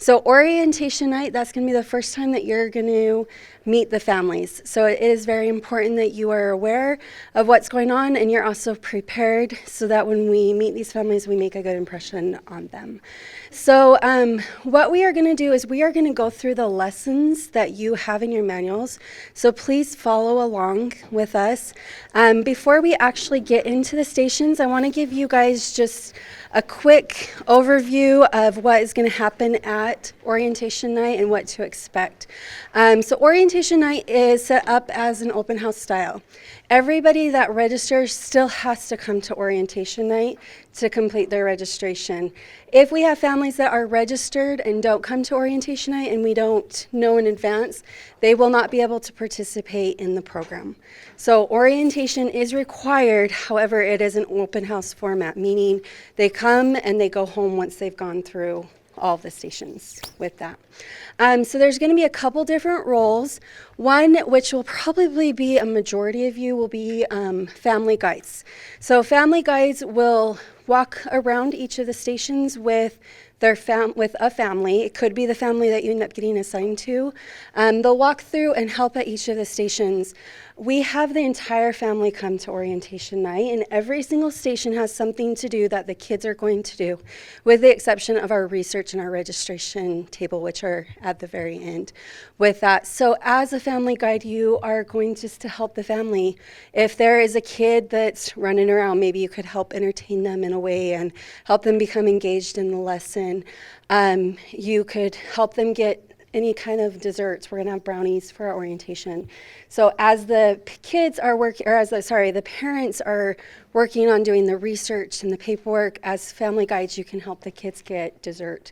So orientation night, that's going to be the first time that you're going to meet the families. So it is very important that you are aware of what's going on and you're also prepared so that when we meet these families, we make a good impression on them. So what we are going to do is we are going to go through the lessons that you have in your manuals. So please follow along with us. Before we actually get into the stations, I want to give you guys just a quick overview of what is going to happen at orientation night and what to expect. So orientation night is set up as an open house style. Everybody that registers still has to come to orientation night to complete their registration. If we have families that are registered and don't come to orientation night and we don't know in advance, they will not be able to participate in the program. So orientation is required, however, it is an open house format, meaning they come and they go home once they've gone through all the stations with that. So there's going to be a couple different roles. One, which will probably be a majority of you, will be family guides. So family guides will walk around each of the stations with with a family. It could be the family that you end up getting assigned to. They'll walk through and help at each of the stations. We have the entire family come to orientation night, and every single station has something to do that the kids are going to do, with the exception of our research and our registration table, which are at the very end with that. So as a family guide, you are going just to help the family. If there is a kid that's running around, maybe you could help entertain them in a way and help them become engaged in the lesson. You could help them get any kind of desserts. We're going to have brownies for our orientation. So as the kids are working, or the parents are working on doing the research and the paperwork, as family guides, you can help the kids get dessert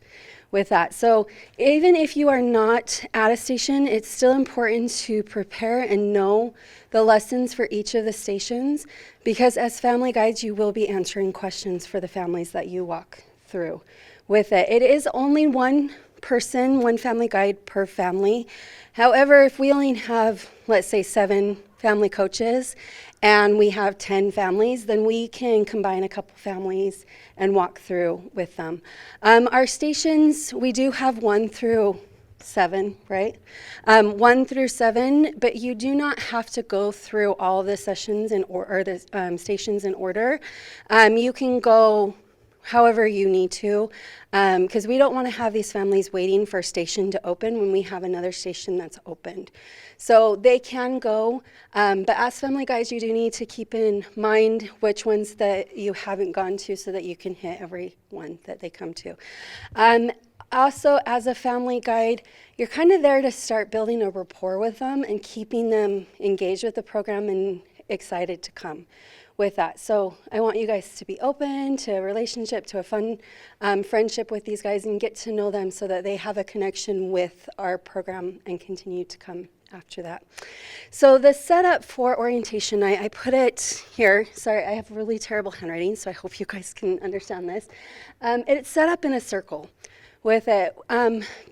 with that. So even if you are not at a station, it's still important to prepare and know the lessons for each of the stations, because as family guides, you will be answering questions for the families that you walk through with it. It is only one person, one family guide per family. However, if we only have, let's say, 7 family coaches and we have 10 families, then we can combine a couple families and walk through with them. Our stations, we do have 1 through 7, right? 1 through 7, but you do not have to go through all the sessions or the stations in order. You can go however you need to, because we don't want to have these families waiting for a station to open when we have another station that's opened. So they can go, but as family guides, you do need to keep in mind which ones that you haven't gone to so that you can hit every one that they come to. Also, as a family guide, you're kind of there to start building a rapport with them and keeping them engaged with the program and excited to come with that. So I want you guys to be open to a relationship, to a fun friendship with these guys, and get to know them so that they have a connection with our program and continue to come after that. So the setup for orientation night, I put it here. Sorry, I have really terrible handwriting, so I hope you guys can understand this. It's set up in a circle with it.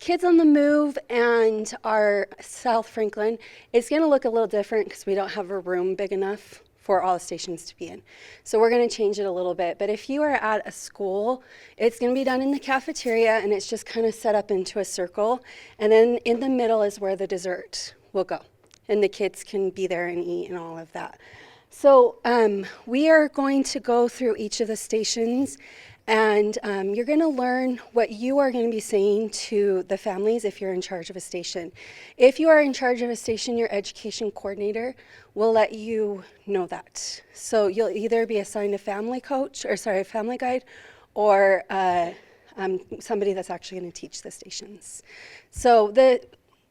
Kids on the Move and our South Franklin, it's going to look a little different because we don't have a room big enough for all the stations to be in. So we're going to change it a little bit. But if you are at a school, it's going to be done in the cafeteria, and it's just kind of set up into a circle. And then in the middle is where the dessert will go, and the kids can be there and eat and all of that. So we are going to go through each of the stations, and you're going to learn what you are going to be saying to the families if you're in charge of a station. If you are in charge of a station, your education coordinator will let you know that. So you'll either be assigned a family guide, or somebody that's actually going to teach the stations. So the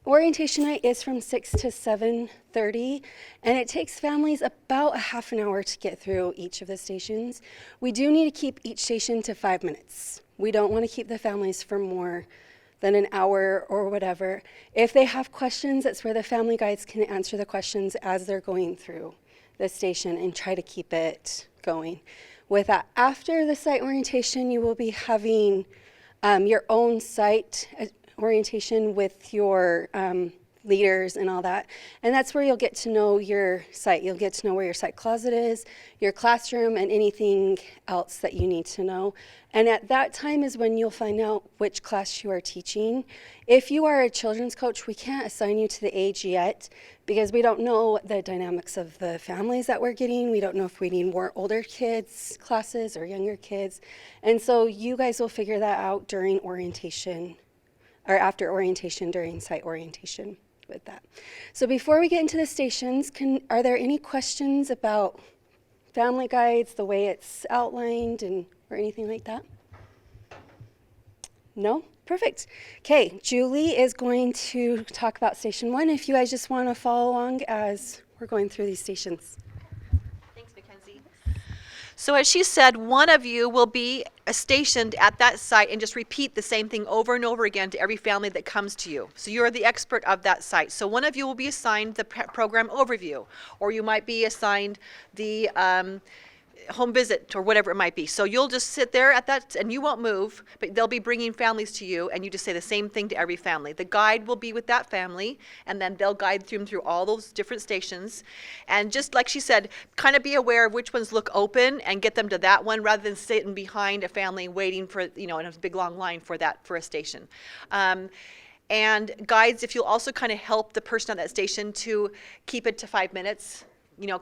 orientation night is from 6 to 7:30, and it takes families about a half an hour to get through each of the stations. We do need to keep each station to 5 minutes. We don't want to keep the families for more than an hour or whatever. If they have questions, that's where the family guides can answer the questions as they're going through the station and try to keep it going. With that, after the site orientation, you will be having your own site orientation with your leaders and all that. And that's where you'll get to know your site. You'll get to know where your site closet is, your classroom, and anything else that you need to know. And at that time is when you'll find out which class you are teaching. If you are a children's coach, we can't assign you to the age yet because we don't know the dynamics of the families that we're getting. We don't know if we need more older kids classes or younger kids. And so you guys will figure that out during orientation or after orientation during site orientation with that. So before we get into the stations, are there any questions about family guides, the way it's outlined, and or anything like that? No? Perfect. Okay, Julie is going to talk about Station 1 if you guys just want to follow along as we're going through these stations. Thanks, Mackenzie. So as she said, one of you will be stationed at that site and just repeat the same thing over and over again to every family that comes to you. So you're the expert of that site. So one of you will be assigned the program overview, or you might be assigned the home visit or whatever it might be. So you'll just sit there at that and you won't move, but they'll be bringing families to you and you just say the same thing to every family. The guide will be with that family and then they'll guide them through all those different stations. And just like she said, kind of be aware of which ones look open and get them to that one rather than sitting behind a family waiting for, in a big long line for a station. And guides, if you'll also kind of help the person on that station to keep it to 5 minutes,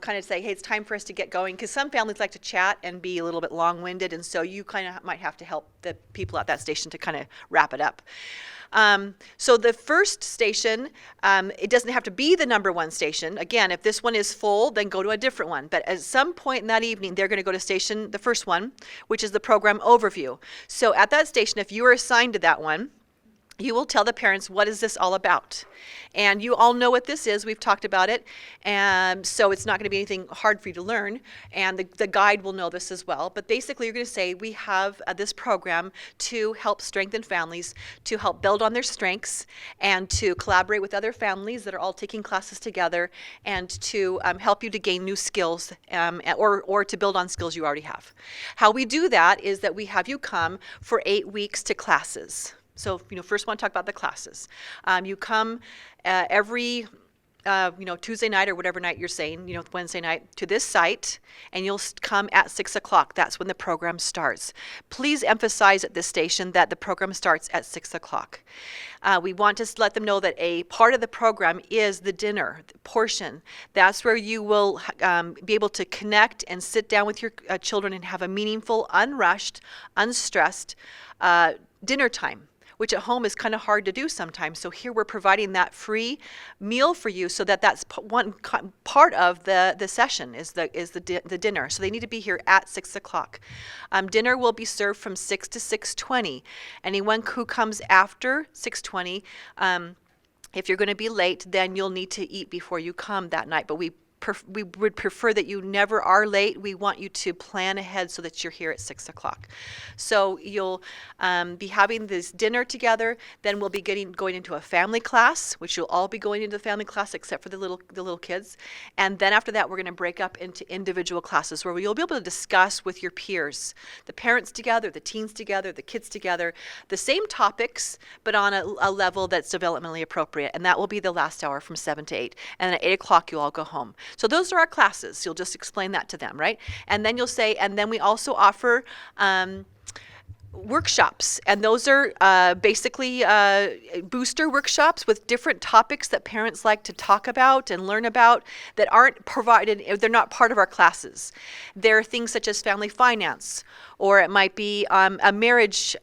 kind of say, hey, it's time for us to get going. Because some families like to chat and be a little bit long-winded, and so you kind of might have to help the people at that station to kind of wrap it up. So the first station, it doesn't have to be the number one station. Again, if this one is full, then go to a different one. But at some point in that evening, they're going to go to the first one, which is the program overview. So at that station, if you are assigned to that one, you will tell the parents, what is this all about? And you all know what this is. We've talked about it. And so it's not going to be anything hard for you to learn. And the guide will know this as well. But basically, you're going to say, we have this program to help strengthen families, to help build on their strengths, and to collaborate with other families that are all taking classes together, and to help you to gain new skills or to build on skills you already have. How we do that is that we have you come for 8 weeks to classes. So, first want to talk about the classes. You come every, Tuesday night or whatever night you're saying, Wednesday night to this site, and you'll come at 6 o'clock. That's when the program starts. Please emphasize at this station that the program starts at 6 o'clock. We want to let them know that a part of the program is the dinner portion. That's where you will be able to connect and sit down with your children and have a meaningful, unrushed, unstressed dinner time, which at home is kind of hard to do sometimes. So here we're providing that free meal for you, so that's one part of the session is the dinner. So they need to be here at 6 o'clock. Dinner will be served from 6 to 6:20. Anyone who comes after 6:20, if you're going to be late, then you'll need to eat before you come that night. But we would prefer that you never are late. We want you to plan ahead so that you're here at 6 o'clock. So you'll be having this dinner together. Then we'll be going into a family class, which you'll all be going into the family class except for the little kids. And then after that, we're going to break up into individual classes where you'll be able to discuss with your peers, the parents together, the teens together, the kids together, the same topics, but on a level that's developmentally appropriate. And that will be the last hour from 7 to 8. And then at 8 o'clock, you'll all go home. So those are our classes. You'll just explain that to them, right? And then you'll say, and then we also offer workshops, and those are basically booster workshops with different topics that parents like to talk about and learn about that aren't provided, they're not part of our classes. There are things such as family finance, or it might be a marriage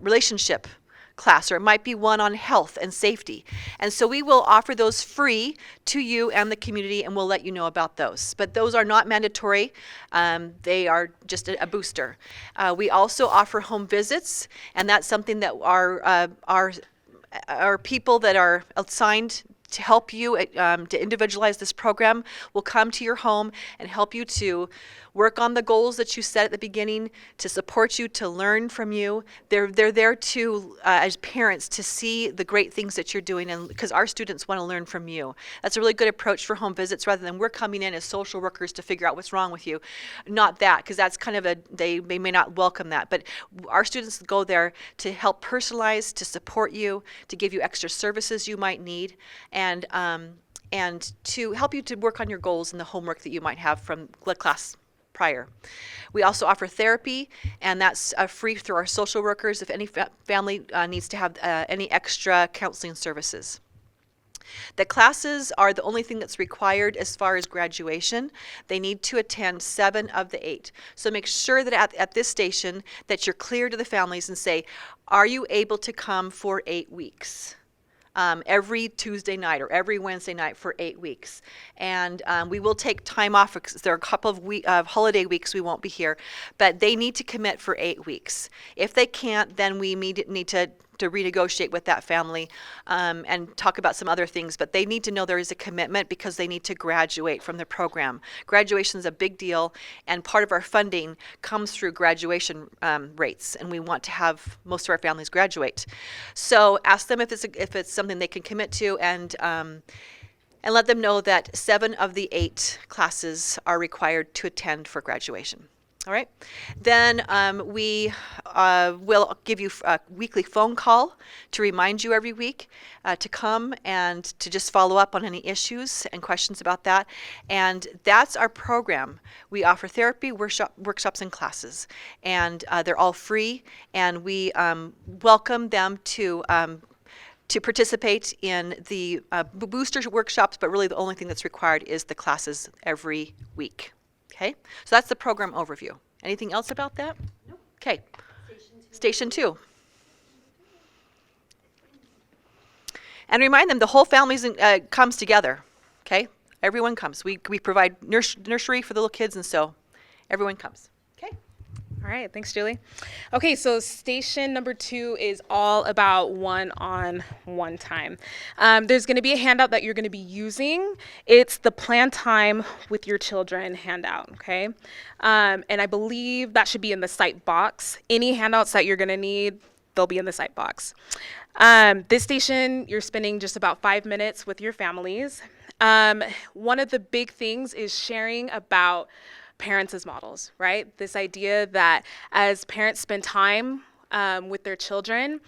relationship class, or it might be one on health and safety. And so we will offer those free to you and the community, and we'll let you know about those. But those are not mandatory. They are just a booster. We also offer home visits, and that's something that our people that are assigned to help you to individualize this program. Will come to your home and help you to work on the goals that you set at the beginning, to support you, to learn from you. They're there to, as parents, to see the great things that you're doing, and because our students want to learn from you. That's a really good approach for home visits, rather than we're coming in as social workers to figure out what's wrong with you. Not that, because that's kind of they may not welcome that, but our students go there to help personalize, to support you, to give you extra services you might need, and to help you to work on your goals and the homework that you might have from class prior. We also offer therapy, and that's free through our social workers if any family needs to have any extra counseling services. The classes are the only thing that's required as far as graduation. They need to attend 7 of the 8. So make sure that at this station that you're clear to the families and say, are you able to come for 8 weeks? Every Tuesday night or every Wednesday night for 8 weeks. And we will take time off because there are a couple of holiday weeks we won't be here, but they need to commit for 8 weeks. If they can't, then we need to renegotiate with that family and talk about some other things, but they need to know there is a commitment because they need to graduate from the program. Graduation is a big deal, and part of our funding comes through graduation rates, and we want to have most of our families graduate. So ask them if it's something they can commit to, and let them know that 7 of the 8 classes are required to attend for graduation. All right. Then we will give you a weekly phone call to remind you every week to come and to just follow up on any issues and questions about that. And that's our program. We offer therapy, workshops, and classes. And they're all free. And we welcome them to participate in the booster workshops, but really the only thing that's required is the classes every week. Okay, so that's the program overview. Anything else about that? No. Okay. Station 2. And remind them the whole family comes together. Okay, everyone comes. We provide nursery for the little kids, and so everyone comes. Okay. All right, thanks, Julie. Okay, so station number 2 is all about one-on-one time. There's going to be a handout that you're going to be using. It's the Plan Time with Your Children handout, okay? And I believe that should be in the site box. Any handouts that you're going to need, they'll be in the site box. This station, you're spending just about 5 minutes with your families. One of the big things is sharing about parents as models, right? This idea that as parents spend time with their children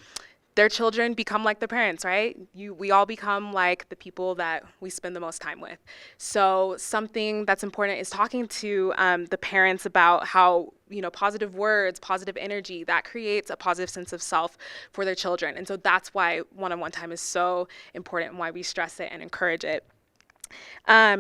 become like their parents, right? We all become like the people that we spend the most time with. So something that's important is talking to the parents about how, positive words, positive energy, that creates a positive sense of self for their children. And so that's why one-on-one time is so important and why we stress it and encourage it.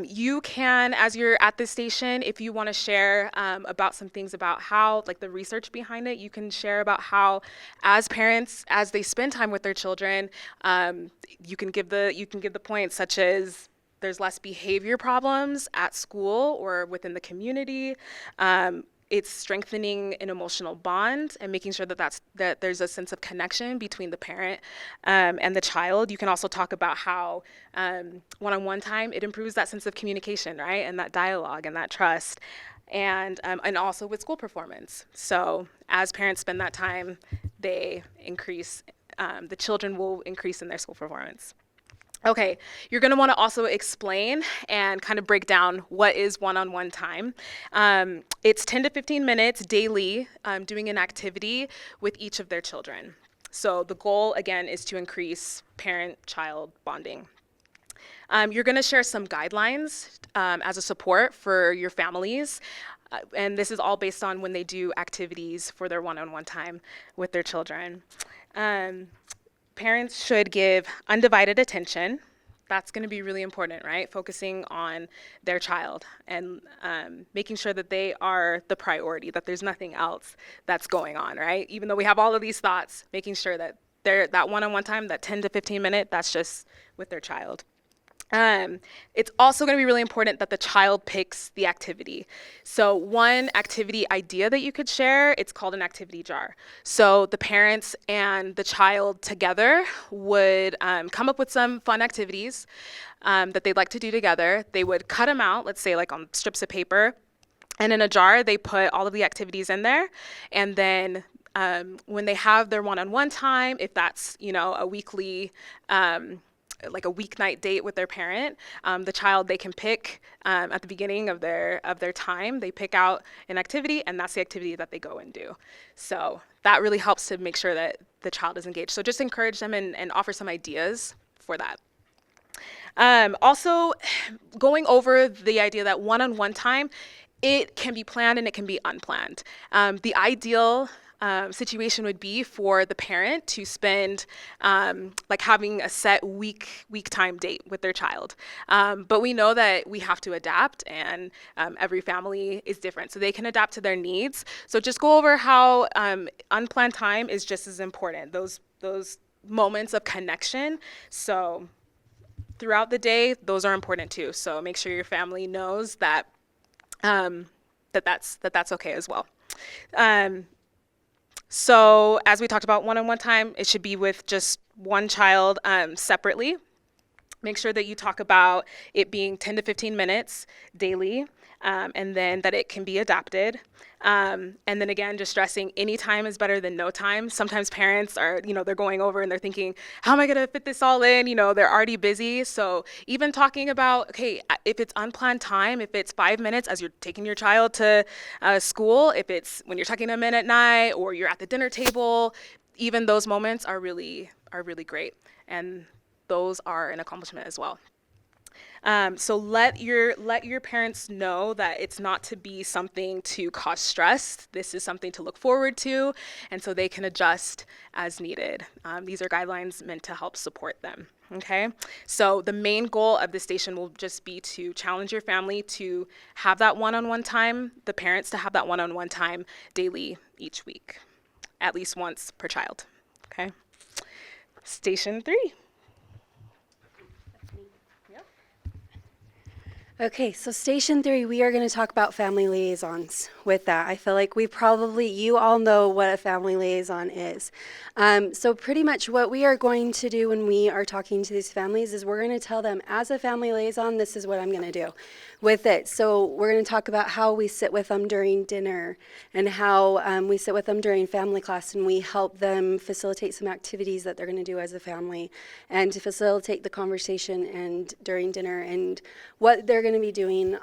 You can, as you're at this station, if you want to share about some things about how, like the research behind it, you can share about how, as parents, as they spend time with their children, you can give the points such as there's less behavior problems at school or within the community. It's strengthening an emotional bond and making sure that there's a sense of connection between the parent and the child. You can also talk about how one-on-one time, it improves that sense of communication, right? And that dialogue and that trust. And also with school performance. So as parents spend that time, they increase, the children will increase in their school performance. Okay, you're going to want to also explain and kind of break down what is one-on-one time. It's 10 to 15 minutes daily doing an activity with each of their children. So the goal, again, is to increase parent-child bonding. You're going to share some guidelines as a support for your families. And this is all based on when they do activities for their one-on-one time with their children. Parents should give undivided attention. That's going to be really important, right? Focusing on their child and making sure that they are the priority, that there's nothing else that's going on, right? Even though we have all of these thoughts, making sure that that one-on-one time, that 10 to 15 minute, that's just with their child. It's also going to be really important that the child picks the activity. So one activity idea that you could share, it's called an activity jar. So the parents and the child together would come up with some fun activities that they'd like to do together. They would cut them out, let's say like on strips of paper, and in a jar they put all of the activities in there, and then when they have their one-on-one time, if that's a weekly like a weeknight date with their parent, the child, they can pick at the beginning of their time, they pick out an activity, and that's the activity that they go and do. So that really helps to make sure that the child is engaged. So just encourage them and offer some ideas for that. Also, going over the idea that one-on-one time, it can be planned and it can be unplanned. The ideal situation would be for the parent to spend like having a set week time date with their child. But we know that we have to adapt, and every family is different, so they can adapt to their needs. So just go over how unplanned time is just as important, those moments of connection. So throughout the day, those are important too. So make sure your family knows that that's okay as well. So as we talked about one-on-one time, it should be with just one child separately. Make sure that you talk about it being 10 to 15 minutes daily, and then that it can be adapted. And then again, just stressing any time is better than no time. Sometimes parents are, they're going over and they're thinking, how am I going to fit this all in? They're already busy. So even talking about, okay, if it's unplanned time, if it's 5 minutes as you're taking your child to school, if it's when you're tucking them in at night or you're at the dinner table, even those moments are really great. And those are an accomplishment as well. So let your parents know that it's not to be something to cause stress. This is something to look forward to, and so they can adjust as needed. These are guidelines meant to help support them. Okay, so the main goal of this station will just be to challenge your family to have that one-on-one time, the parents to have that one-on-one time daily each week, at least once per child. Okay, Station 3. Okay, so Station 3, we are going to talk about family liaisons with that. I feel like you all know what a family liaison is. So pretty much what we are going to do when we are talking to these families is we're going to tell them, as a family liaison, this is what I'm going to do with it. So we're going to talk about how we sit with them during dinner and how we sit with them during family class, and we help them facilitate some activities that they're going to do as a family, and to facilitate the conversation and during dinner, and what they're going to be doing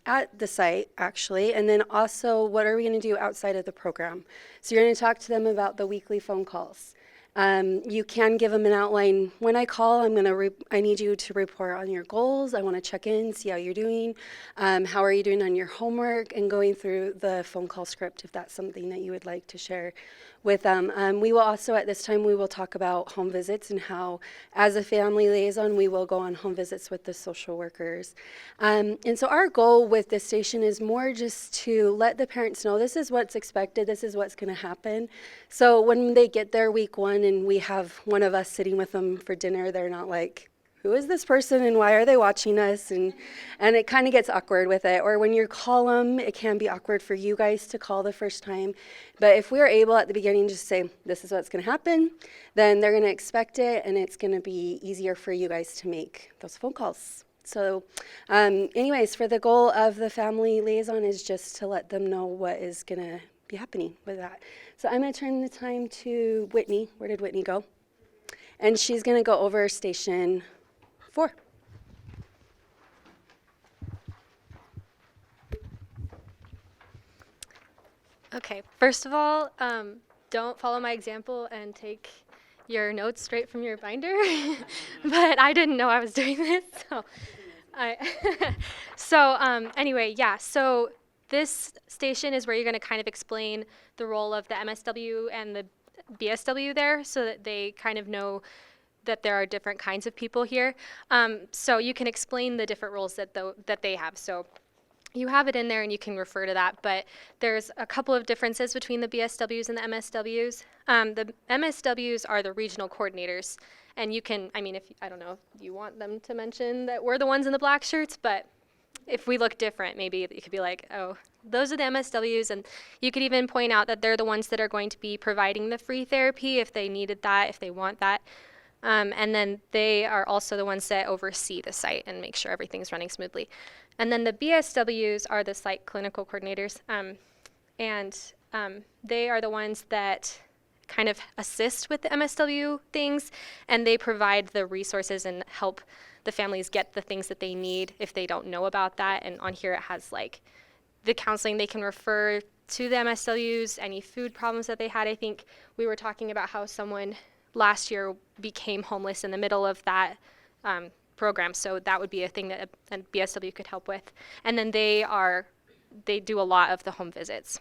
at the site, actually, and then also what are we going to do outside of the program. So you're going to talk to them about the weekly phone calls. You can give them an outline. When I call, I need you to report on your goals. I want to check in, see how you're doing. How are you doing on your homework? And going through the phone call script if that's something that you would like to share with them. We will also, at this time, we will talk about home visits and how, as a family liaison, we will go on home visits with the social workers. And so our goal with this station is more just to let the parents know this is what's expected, this is what's going to happen. So when they get there week one and we have one of us sitting with them for dinner, they're not like, who is this person and why are they watching us? And it kind of gets awkward with it. Or when you call them, it can be awkward for you guys to call the first time. But if we're able at the beginning just to say, this is what's going to happen, then they're going to expect it, and it's going to be easier for you guys to make those phone calls. So anyways, for the goal of the family liaison is just to let them know what is going to be happening with that. So I'm going to turn the time to Whitney. Where did Whitney go? And she's going to go over Station 4. Okay, first of all, don't follow my example and take your notes straight from your binder, but I didn't know I was doing this, anyway, yeah, so this station is where you're going to kind of explain the role of the MSW and the BSW there, so that they kind of know that there are different kinds of people here. So you can explain the different roles that they have. So you have it in there and you can refer to that, but there's a couple of differences between the BSWs and the MSWs. The MSWs are the regional coordinators, And you can, I mean, if I don't know if you want them to mention that we're the ones in the black shirts, but if we look different, maybe it could be like, oh, those are the MSWs. And you could even point out that they're the ones that are going to be providing the free therapy if they needed that, if they want that. And then they are also the ones that oversee the site and make sure everything's running smoothly. And then the BSWs are the site clinical coordinators. They are the ones that kind of assist with the MSW things, and they provide the resources and help the families get the things that they need if they don't know about that. And on here it has like the counseling they can refer to the MSWs, any food problems that they had. I think we were talking about how someone last year became homeless in the middle of that program, so that would be a thing that a BSW could help with. And then they do a lot of the home visits.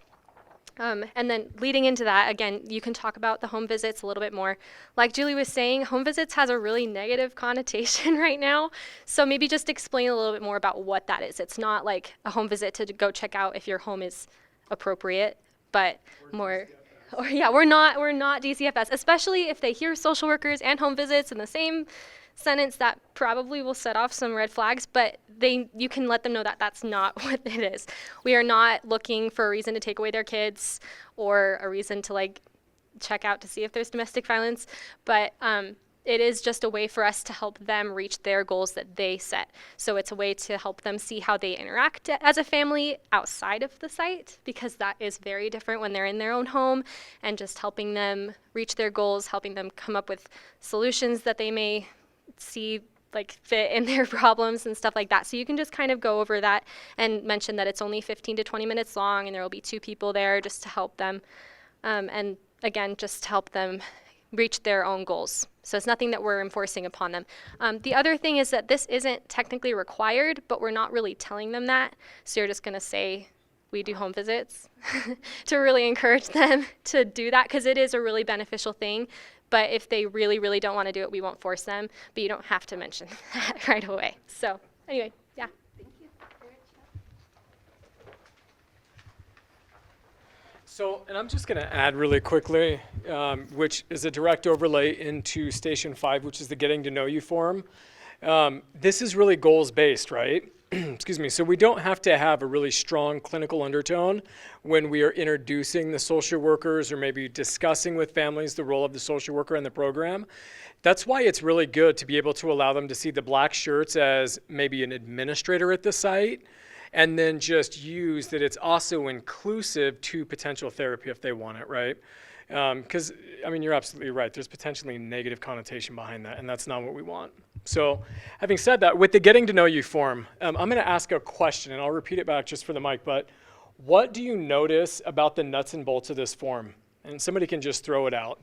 And then leading into that, again, you can talk about the home visits a little bit more. Like Julie was saying, home visits has a really negative connotation right now. So maybe just explain a little bit more about what that is. It's not like a home visit to go check out if your home is appropriate, but more, or yeah, we're not DCFS, especially if they hear social workers and home visits in the same sentence. That probably will set off some red flags, but you can let them know that that's not what it is. We are not looking for a reason to take away their kids or a reason to like check out to see if there's domestic violence, but it is just a way for us to help them reach their goals that they set. So it's a way to help them see how they interact as a family outside of the site, because that is very different when they're in their own home, and just helping them reach their goals, helping them come up with solutions that they may see like fit in their problems and stuff like that. So you can just kind of go over that and mention that it's only 15 to 20 minutes long, and there will be 2 people there just to help them. And again, just to help them reach their own goals. So it's nothing that we're enforcing upon them. The other thing is that this isn't technically required, but we're not really telling them that. So you're just going to say, we do home visits to really encourage them to do that, because it is a really beneficial thing. But if they really, really don't want to do it, we won't force them. But you don't have to mention that right away. So anyway, yeah. So, and I'm just going to add really quickly, which is a direct overlay into Station 5, which is the Getting to Know You forum. This is really goals-based, right? Excuse me. So we don't have to have a really strong clinical undertone when we are introducing the social workers or maybe discussing with families the role of the social worker in the program. That's why it's really good to be able to allow them to see the black shirts as maybe an administrator at the site, and then just use that it's also inclusive to potential therapy if they want it, right? Because, I mean, you're absolutely right. There's potentially a negative connotation behind that, and that's not what we want. So having said that, with the Getting to Know You form, I'm going to ask a question, and I'll repeat it back just for the mic, but what do you notice about the nuts and bolts of this form? And somebody can just throw it out.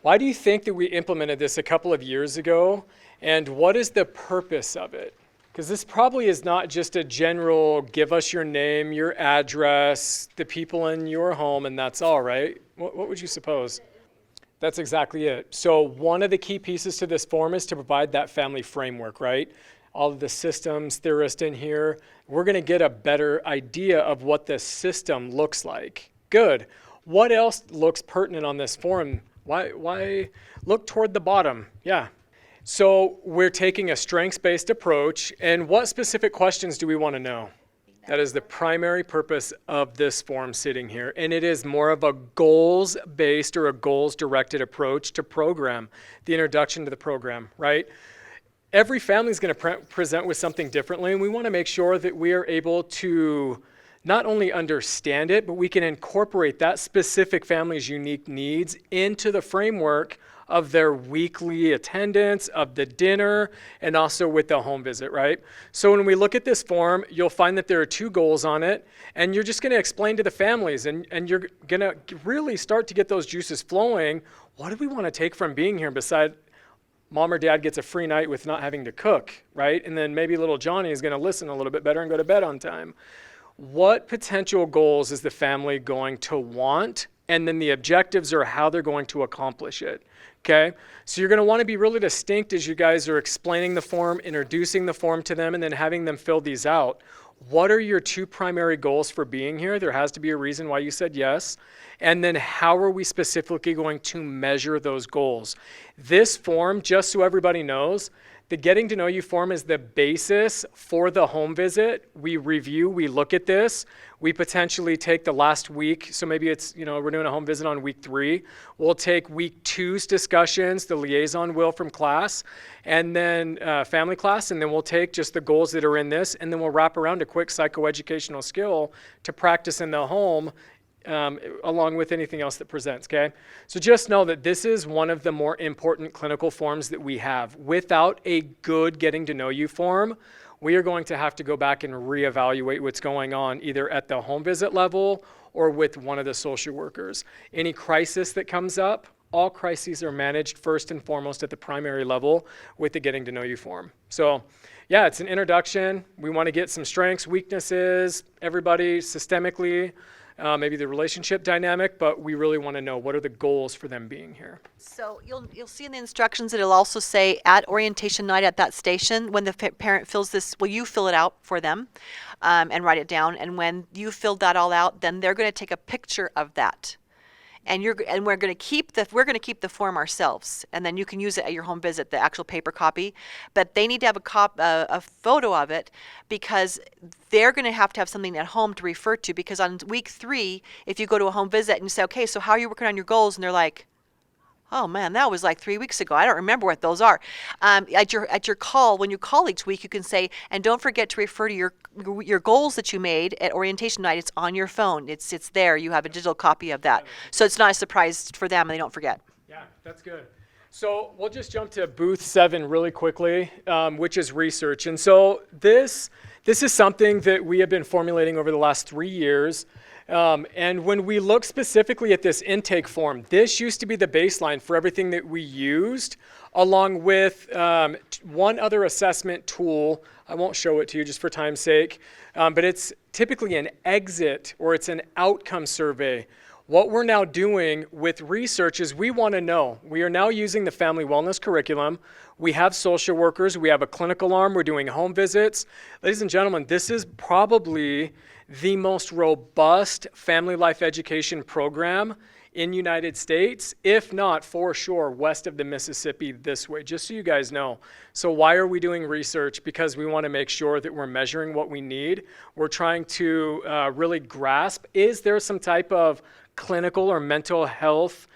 Why do you think that we implemented this a couple of years ago, and what is the purpose of it? Because this probably is not just a general, give us your name, your address, the people in your home, and that's all, right? What would you suppose? That's exactly it. So one of the key pieces to this form is to provide that family framework, right? All of the systems theorists in here, we're going to get a better idea of what the system looks like. Good. What else looks pertinent on this form? Why look toward the bottom? Yeah. So we're taking a strengths-based approach, and what specific questions do we want to know? That is the primary purpose of this form sitting here, and it is more of a goals-based or a goals-directed approach to program, the introduction to the program, right? Every family is going to present with something differently, and we want to make sure that we are able to not only understand it, but we can incorporate that specific family's unique needs into the framework of their weekly attendance, of the dinner, and also with the home visit, right? So when we look at this form, you'll find that there are 2 goals on it, and you're just going to explain to the families, and you're going to really start to get those juices flowing. What do we want to take from being here beside mom or dad gets a free night with not having to cook, right? And then maybe little Johnny is going to listen a little bit better and go to bed on time. What potential goals is the family going to want? And then the objectives are how they're going to accomplish it. Okay, so you're going to want to be really distinct as you guys are explaining the form, introducing the form to them, and then having them fill these out. What are your two primary goals for being here? There has to be a reason why you said yes. And then how are we specifically going to measure those goals? This form, just so everybody knows, the Getting to Know You form is the basis for the home visit. We review, we look at this. We potentially take the last week. So maybe it's, we're doing a home visit on week 3. We'll take week 2's discussions, the liaison will from class, and then family class, and then we'll take just the goals that are in this, and then we'll wrap around a quick psychoeducational skill to practice in the home along with anything else that presents, okay? So just know that this is one of the more important clinical forms that we have. Without a good Getting to Know You form, we are going to have to go back and reevaluate what's going on either at the home visit level or with one of the social workers. Any crisis that comes up, all crises are managed first and foremost at the primary level with the Getting to Know You form. So yeah, it's an introduction. We want to get some strengths, weaknesses, everybody systemically, maybe the relationship dynamic, but we really want to know what are the goals for them being here. So you'll see in the instructions that it'll also say at orientation night at that station, when the parent fills this, will you fill it out for them and write it down? And when you filled that all out, then they're going to take a picture of that. And we're going to keep the form ourselves, and then you can use it at your home visit, the actual paper copy. But they need to have a photo of it because they're going to have something at home to refer to. Because on week 3, if you go to a home visit and you say, okay, so how are you working on your goals? And they're like, oh man, that was like 3 weeks ago. I don't remember what those are. At your call, when you call each week, you can say, and don't forget to refer to your goals that you made at orientation night. It's on your phone. It's there. You have a digital copy of that. So it's not a surprise for them and they don't forget. Yeah, that's good. So we'll just jump to booth 7 really quickly, which is research. And so this is something that we have been formulating over the last 3 years. And when we look specifically at this intake form, this used to be the baseline for everything that we used, along with one other assessment tool. I won't show it to you just for time's sake, but it's typically an exit or it's an outcome survey. What we're now doing with research is we want to know. We are now using the family wellness curriculum. We have social workers. We have a clinical arm. We're doing home visits. Ladies and gentlemen, this is probably the most robust family life education program in United States, if not for sure west of the Mississippi this way, just so you guys know. So why are we doing research? Because we want to make sure that we're measuring what we need. We're trying to really grasp, is there some type of clinical or mental health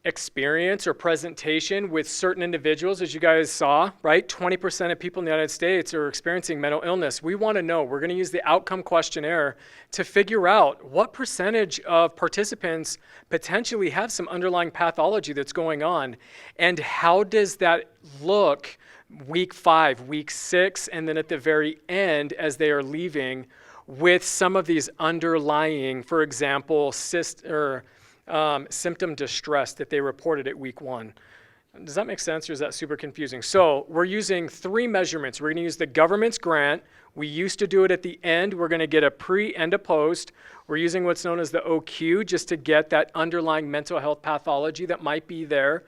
experience or presentation with certain individuals, as you guys saw, right? 20% of people in the United States are experiencing mental illness. We want to know. We're going to use the outcome questionnaire to figure out what percentage of participants potentially have some underlying pathology that's going on, and how does that look week 5, week 6, and then at the very end as they are leaving with some of these underlying, for example, symptom distress that they reported at week 1. Does that make sense, or is that super confusing? So we're using 3 measurements. We're going to use the government's grant. We used to do it at the end. We're going to get a pre and a post. We're using what's known as the OQ just to get that underlying mental health pathology that might be there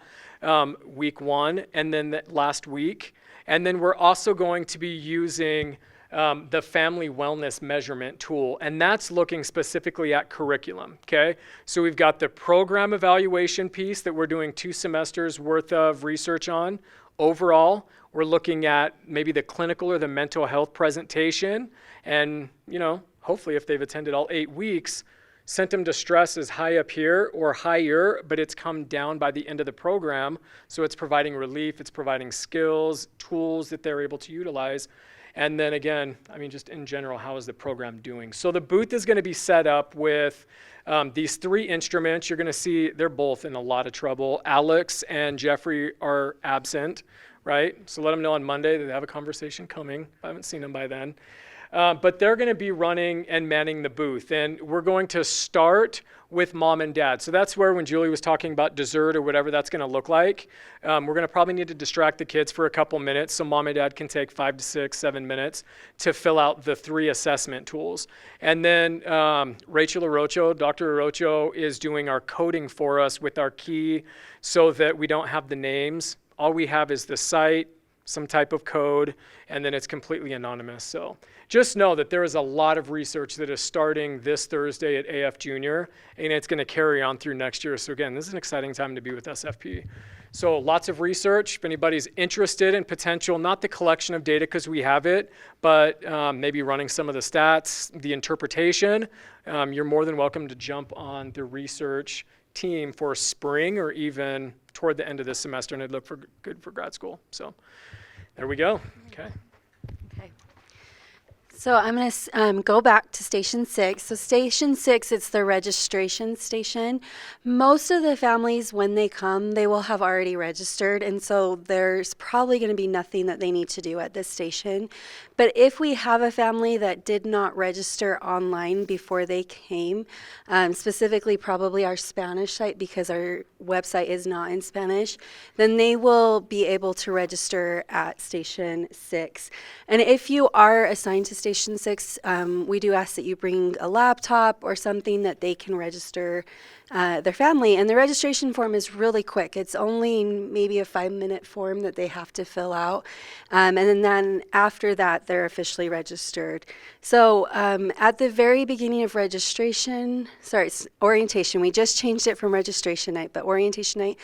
week 1 and then the last week. And then we're also going to be using the family wellness measurement tool, and that's looking specifically at curriculum, okay? So we've got the program evaluation piece that we're doing 2 semesters worth of research on. Overall, we're looking at maybe the clinical or the mental health presentation, and, hopefully if they've attended all 8 weeks, symptom distress is high up here or higher, but it's come down by the end of the program, so it's providing relief, it's providing skills, tools that they're able to utilize. And then again, just in general, how is the program doing? So the booth is going to be set up with these 3 instruments. You're going to see they're both in a lot of trouble. Alex and Jeffrey are absent, right? So let them know on Monday that they have a conversation coming. I haven't seen them by then. But they're going to be running and manning the booth. And we're going to start with mom and dad. So that's where when Julie was talking about dessert or whatever that's going to look like, we're going to probably need to distract the kids for a couple minutes so mom and dad can take 5 to 6, 7 minutes to fill out the 3 assessment tools. And then Rachel Orocho, Dr. Orocho is doing our coding for us with our key so that we don't have the names. All we have is the site, some type of code, and then it's completely anonymous. So just know that there is a lot of research that is starting this Thursday at AF Junior, and it's going to carry on through next year. So again, this is an exciting time to be with SFP. So lots of research. If anybody's interested in potential, not the collection of data because we have it, but maybe running some of the stats, the interpretation, you're more than welcome to jump on the research team for spring or even toward the end of this semester, and I'd look for good for grad school. So there we go. Okay. So I'm going to go back to Station 6. So Station 6, it's the registration station. Most of the families, when they come, they will have already registered, and so there's probably going to be nothing that they need to do at this station. But if we have a family that did not register online before they came, specifically probably our Spanish site because our website is not in Spanish, then they will be able to register at Station 6. And if you are assigned to Station 6, we do ask that you bring a laptop or something that they can register their family. And the registration form is really quick. It's only maybe a 5-minute form that they have to fill out. And then after that, they're officially registered. So at the very beginning of registration, orientation, we just changed it from registration night, but orientation night,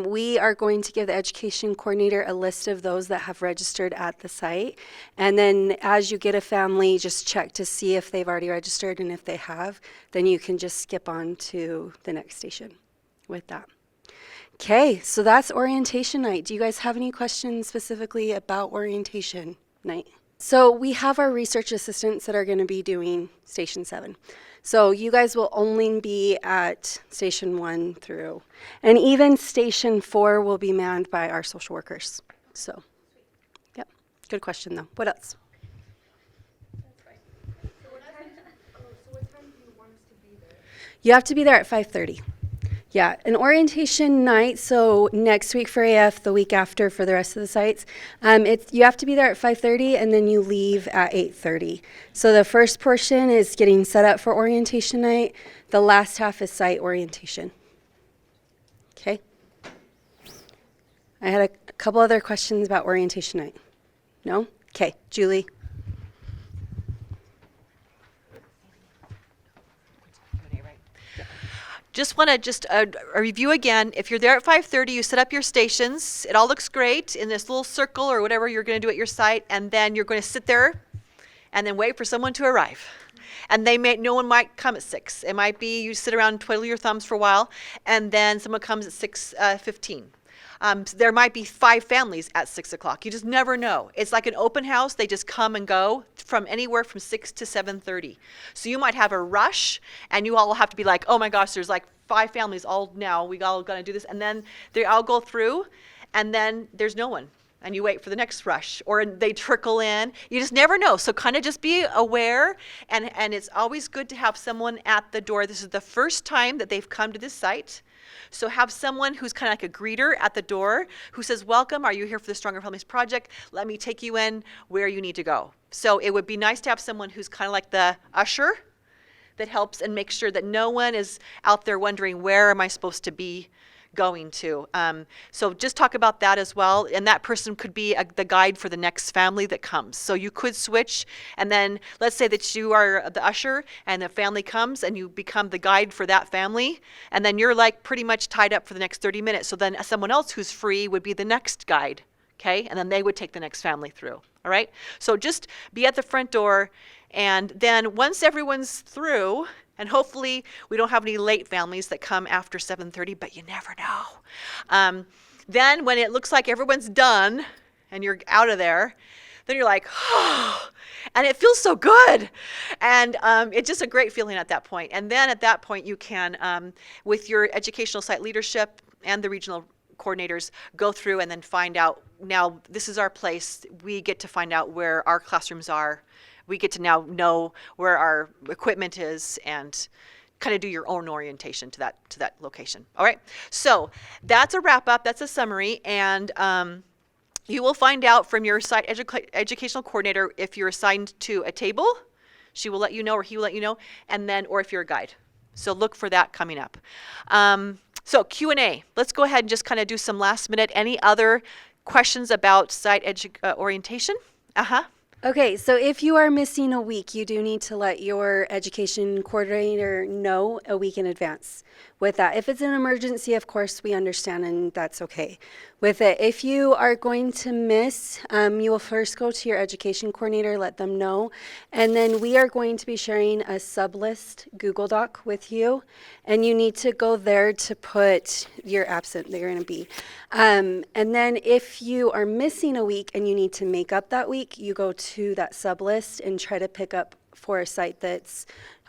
we are going to give the education coordinator a list of those that have registered at the site. And then as you get a family, just check to see if they've already registered, and if they have, then you can just skip on to the next station with that. Okay, so that's orientation night. Do you guys have any questions specifically about orientation night? So we have our research assistants that are going to be doing Station 7. So you guys will only be at Station 1 through, and even Station 4 will be manned by our social workers. So, yep, good question though. What else? You have to be there at 5:30. Yeah, an orientation night, so next week for AF, the week after for the rest of the sites, you have to be there at 5:30 and then you leave at 8:30. So the first portion is getting set up for orientation night. The last half is site orientation. Okay. I had a couple other questions about orientation night. No? Okay, Julie. Just want to a review again. If you're there at 5:30, you set up your stations. It all looks great in this little circle or whatever you're going to do at your site, and then you're going to sit there and then wait for someone to arrive. And no one might come at 6. It might be you sit around and twiddle your thumbs for a while, and then someone comes at 6:15. There might be 5 families at 6 o'clock. You just never know. It's like an open house. They just come and go from anywhere from 6 to 7:30. So you might have a rush, and you all have to be like, oh my gosh, there's like 5 families all now. We all got to do this. And then they all go through, and then there's no one. And you wait for the next rush, or they trickle in. You just never know. So kind of just be aware, and it's always good to have someone at the door. This is the first time that they've come to this site. So have someone who's kind of like a greeter at the door who says, welcome, are you here for the Stronger Families Project? Let me take you in where you need to go. So it would be nice to have someone who's kind of like the usher that helps and makes sure that no one is out there wondering, where am I supposed to be going to? So just talk about that as well. And that person could be the guide for the next family that comes. So you could switch, and then let's say that you are the usher and the family comes and you become the guide for that family. And then you're like pretty much tied up for the next 30 minutes. So then someone else who's free would be the next guide. Okay. And then they would take the next family through. All right. So just be at the front door. And then once everyone's through, and hopefully we don't have any late families that come after 7:30, but you never know. Then when it looks like everyone's done and you're out of there, then you're like, oh, and it feels so good. And it's just a great feeling at that point. And then at that point you can, with your educational site leadership and the regional coordinators, go through and then find out, now this is our place. We get to find out where our classrooms are. We get to now know where our equipment is and kind of do your own orientation to that location. All right. So that's a wrap up. That's a summary. And you will find out from your site educational coordinator if you're assigned to a table. She will let you know, or he will let you know. And then, or if you're a guide. So look for that coming up. So Q&A. Let's go ahead and just kind of do some last minute. Any other questions about site orientation? Uh-huh. Okay, so if you are missing a week, you do need to let your education coordinator know a week in advance with that. If it's an emergency, of course, we understand and that's okay with it. If you are going to miss, you will first go to your education coordinator, let them know, and then we are going to be sharing a sublist Google Doc with you, and you need to go there to put your absent that you're going to be. And then if you are missing a week and you need to make up that week, you go to that sublist and try to pick up for a site that's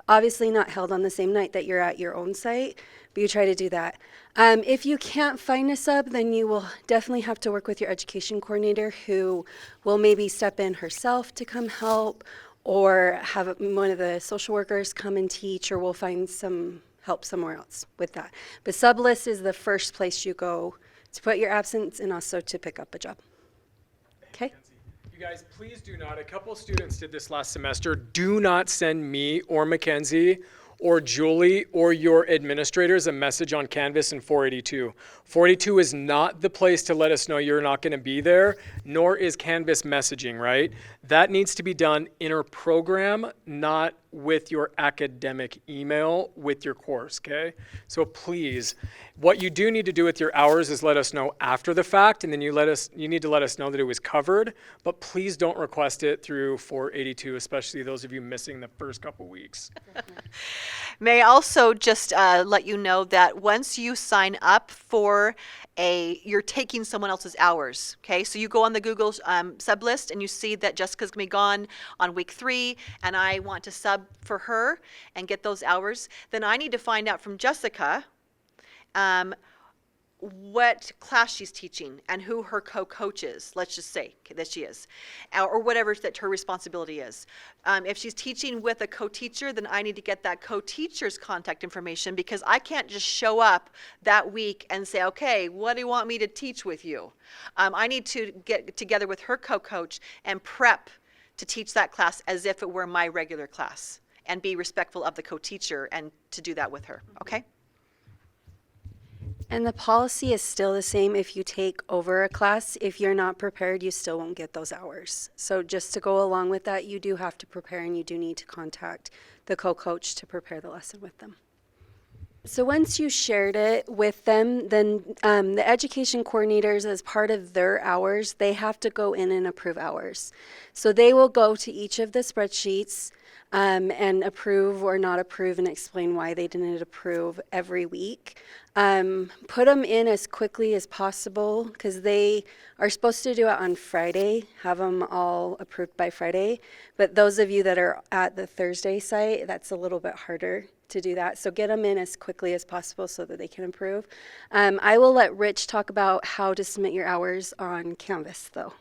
obviously not held on the same night that you're at your own site, but you try to do that. If you can't find a sub, then you will definitely have to work with your education coordinator, who will maybe step in herself to come help, or have one of the social workers come and teach, or we'll find some help somewhere else with that. But sublist is the first place you go to put your absence and also to pick up a job. Okay? You guys, please do not, a couple students did this last semester, do not send me or Mackenzie or Julie or your administrators a message on Canvas and 482. 482 is not the place to let us know you're not going to be there, nor is Canvas messaging, right? That needs to be done inter-program, not with your academic email with your course, okay? So please, what you do need to do with your hours is let us know after the fact, and then you need to let us know that it was covered, but please don't request it through 482, especially those of you missing the first couple weeks. May I also just let you know that once you sign up for you're taking someone else's hours, okay? So you go on the Google sub list and you see that Jessica's gonna be gone on week 3 and I want to sub for her and get those hours, then I need to find out from Jessica what class she's teaching and who her co-coach is, let's just say that she is, or whatever that her responsibility is. If she's teaching with a co-teacher, then I need to get that co-teacher's contact information, because I can't just show up that week and say, okay, what do you want me to teach with you? I need to get together with her co-coach and prep to teach that class as if it were my regular class, and be respectful of the co-teacher and to do that with her, okay? And the policy is still the same. If you take over a class, if you're not prepared, you still won't get those hours. So just to go along with that, you do have to prepare, and you do need to contact the co-coach to prepare the lesson with them. So once you shared it with them, then the education coordinators, as part of their hours, they have to go in and approve hours. So they will go to each of the spreadsheets and approve or not approve and explain why they didn't approve every week. Put them in as quickly as possible, because they are supposed to do it on Friday, have them all approved by Friday. But those of you that are at the Thursday site, that's a little bit harder to do that. So get them in as quickly as possible so that they can approve. I will let Rich talk about how to submit your hours on Canvas, though.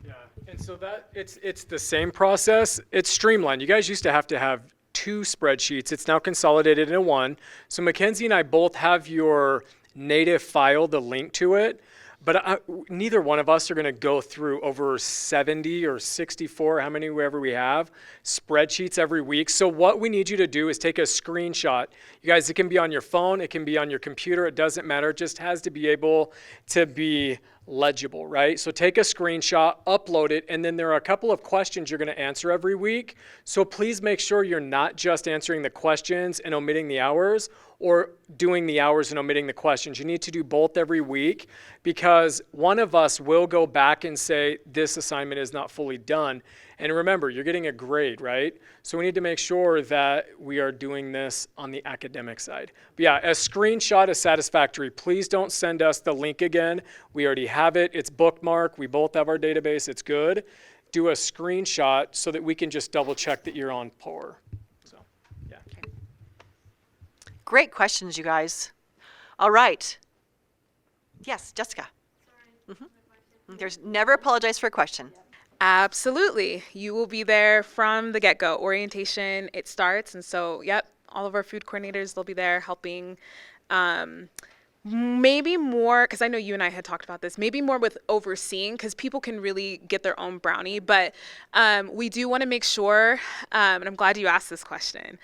Yeah, and so that it's the same process. It's streamlined. You guys used to have 2 spreadsheets. It's now consolidated into one. So Mackenzie and I both have your native file, the link to it, but neither one of us are going to go through over 70 or 64, how many ever we have, spreadsheets every week. So what we need you to do is take a screenshot. You guys, it can be on your phone, it can be on your computer, it doesn't matter. It just has to be able to be legible, right? So take a screenshot, upload it, and then there are a couple of questions you're going to answer every week. So please make sure you're not just answering the questions and omitting the hours, or doing the hours and omitting the questions. You need to do both every week, because one of us will go back and say, this assignment is not fully done. And remember, you're getting a grade, right? So we need to make sure that we are doing this on the academic side. But yeah, a screenshot is satisfactory. Please don't send us the link again. We already have it. It's bookmarked. We both have our database. It's good. Do a screenshot so that we can just double check that you're on par. So, yeah. Great questions, you guys. All right. Yes, Jessica. There's never apologize for a question. Absolutely. You will be there from the get-go. Orientation, it starts. And so, yep, all of our food coordinators, they'll be there helping Maybe more, because I know you and I had talked about this, maybe more with overseeing, because people can really get their own brownie. But we do want to make sure, and I'm glad you asked this question,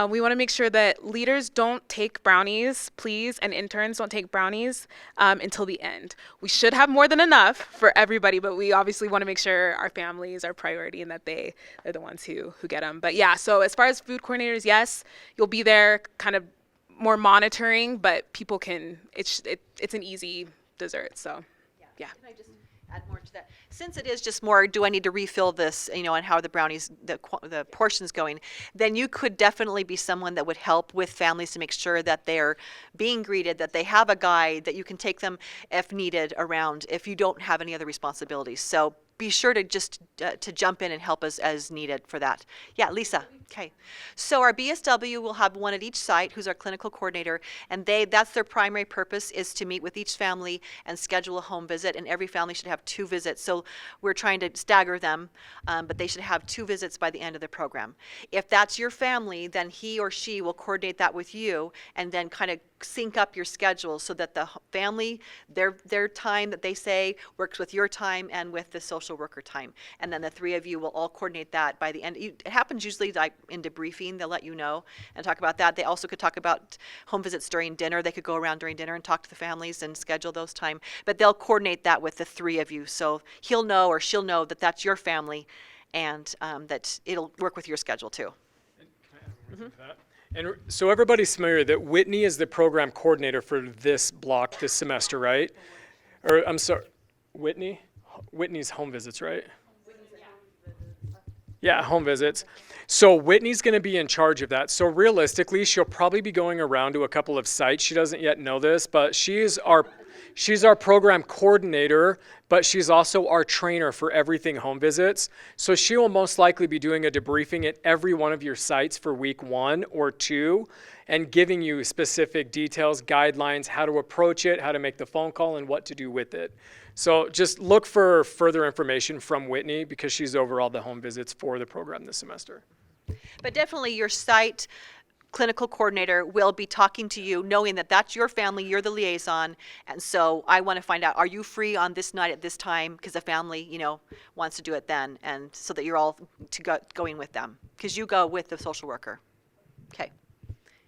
we want to make sure that leaders don't take brownies, please, and interns don't take brownies until the end. We should have more than enough for everybody, but we obviously want to make sure our families are priority and that they're the ones who get them. But yeah, so as far as food coordinators, yes, you'll be there kind of more monitoring, but people can, it's an easy dessert, so yeah. Can I just add more to that? Since it is just more, do I need to refill this, and how are the brownies, the portions going, then you could definitely be someone that would help with families to make sure that they're being greeted, that they have a guide, that you can take them if needed around if you don't have any other responsibilities. So be sure to just to jump in and help us as needed for that. Yeah, Lisa. Okay. So our BSW will have one at each site who's our clinical coordinator, and that's their primary purpose, is to meet with each family and schedule a home visit, and every family should have 2 visits. So we're trying to stagger them, but they should have 2 visits by the end of the program. If that's your family, then he or she will coordinate that with you and then kind of sync up your schedule so that the family, their time that they say works with your time and with the social worker time. And then the 3 of you will all coordinate that by the end. It happens usually like in debriefing, they'll let you know and talk about that. They also could talk about home visits during dinner. They could go around during dinner and talk to the families and schedule those time. But they'll coordinate that with the 3 of you. So he'll know or she'll know that that's your family, and that it'll work with your schedule too. And so everybody's familiar that Whitney is the program coordinator for this block this semester, right? Or I'm sorry, Whitney's home visits, right? Yeah, home visits. So Whitney's going to be in charge of that. So realistically, she'll probably be going around to a couple of sites. She doesn't yet know this, but she's our program coordinator, but she's also our trainer for everything home visits. So she will most likely be doing a debriefing at every one of your sites for week 1 or 2 and giving you specific details, guidelines, how to approach it, how to make the phone call, and what to do with it. So just look for further information from Whitney because she's over all the home visits for the program this semester. But definitely your site clinical coordinator will be talking to you, knowing that that's your family, you're the liaison, and so I want to find out, are you free on this night at this time, because the family, wants to do it then, and so that you're all going with them, because you go with the social worker. Okay.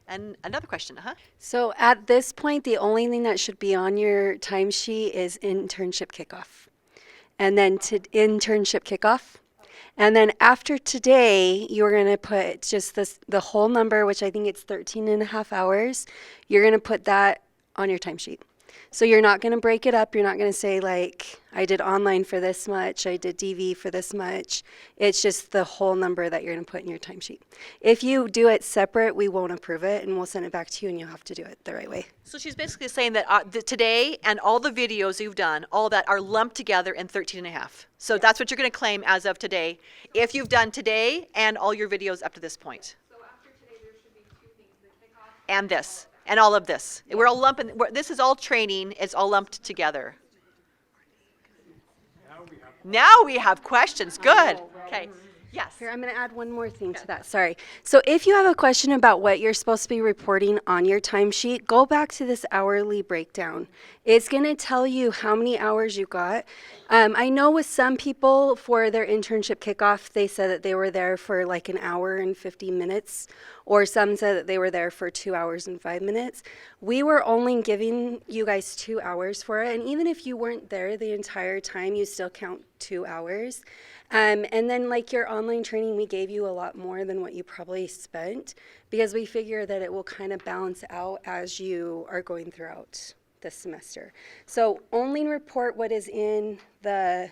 And another question, So at this point, the only thing that should be on your timesheet is internship kickoff. And then to internship kickoff. And then after today, you're going to put just the whole number, which I think it's 13 and a half hours. You're going to put that on your timesheet. So you're not going to break it up. You're not going to say like, I did online for this much, I did DV for this much. It's just the whole number that you're going to put in your timesheet. If you do it separate, we won't approve it and we'll send it back to you and you'll have to do it the right way. So she's basically saying that today and all the videos you've done, all that are lumped together in 13 and a half. So that's what you're going to claim as of today, if you've done today and all your videos up to this point. So after today, there should be 2 things, the kickoff And this, and all of this. We're all lumping, this is all training, it's all lumped together. Now we have questions, good. Okay, yes. Here, I'm going to add one more thing to that. Sorry. So if you have a question about what you're supposed to be reporting on your timesheet, go back to this hourly breakdown. It's going to tell you how many hours you got. I know with some people for their internship kickoff, they said that they were there for like an hour and 50 minutes, or some said that they were there for 2 hours and 5 minutes. We were only giving you guys 2 hours for it, and even if you weren't there the entire time, you still count 2 hours. And then like your online training, we gave you a lot more than what you probably spent because we figure that it will kind of balance out as you are going throughout this semester. So only report what is in the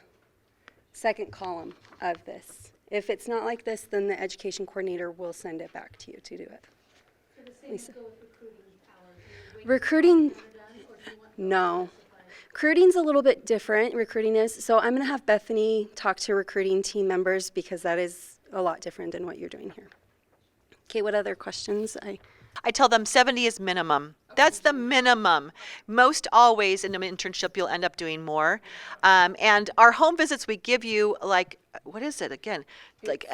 second column of this. If it's not like this, then the education coordinator will send it back to you to do it. Lisa. Recruiting, no. Recruiting's a little bit different, recruiting is. So I'm going to have Bethany talk to recruiting team members because that is a lot different than what you're doing here. Okay, what other questions? I tell them 70 is minimum. That's the minimum. Most always in an internship, you'll end up doing more. And our home visits, we give you like, what is it again? Like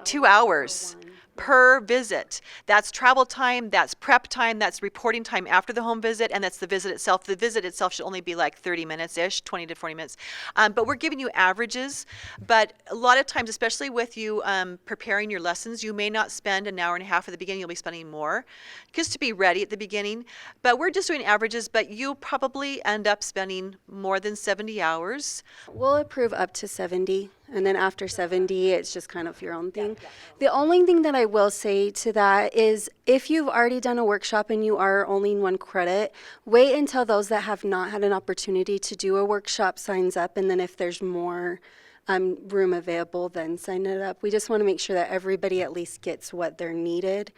2 hours. per visit. That's travel time, that's prep time, that's reporting time after the home visit, and that's the visit itself. The visit itself should only be like 30 minutes-ish, 20 to 40 minutes. But we're giving you averages. But a lot of times, especially with you preparing your lessons, you may not spend an hour and a half at the beginning. You'll be spending more just to be ready at the beginning. But we're just doing averages, but you probably end up spending more than 70 hours. We'll approve up to 70, and then after 70, it's just kind of your own thing. The only thing that I will say to that is if you've already done a workshop and you are only in 1 credit, wait until those that have not had an opportunity to do a workshop signs up, and then if there's more room available, then sign it up. We just want to make sure that everybody at least gets what they're needed,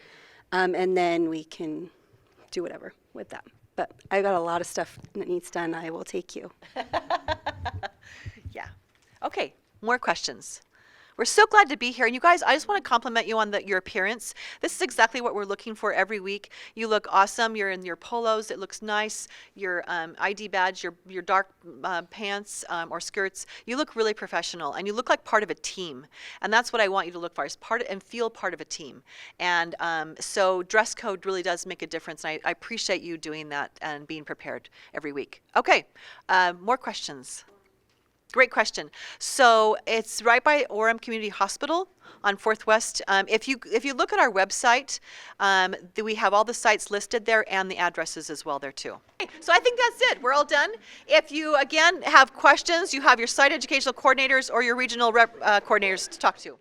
and then we can do whatever with that. But I got a lot of stuff that needs done. I will take you. Yeah. Okay, more questions. We're so glad to be here. And you guys, I just want to compliment you on your appearance. This is exactly what we're looking for every week. You look awesome. You're in your polos. It looks nice. Your ID badge, your dark pants or skirts. You look really professional, and you look like part of a team. And that's what I want you to look for, is and feel part of a team. And so dress code really does make a difference. And I appreciate you doing that and being prepared every week. Okay, more questions. Great question. So it's right by Orem Community Hospital on 4th West. If you look at our website, we have all the sites listed there and the addresses as well there too. So I think that's it. We're all done. If you, again, have questions, you have your site educational coordinators or your regional coordinators to talk to.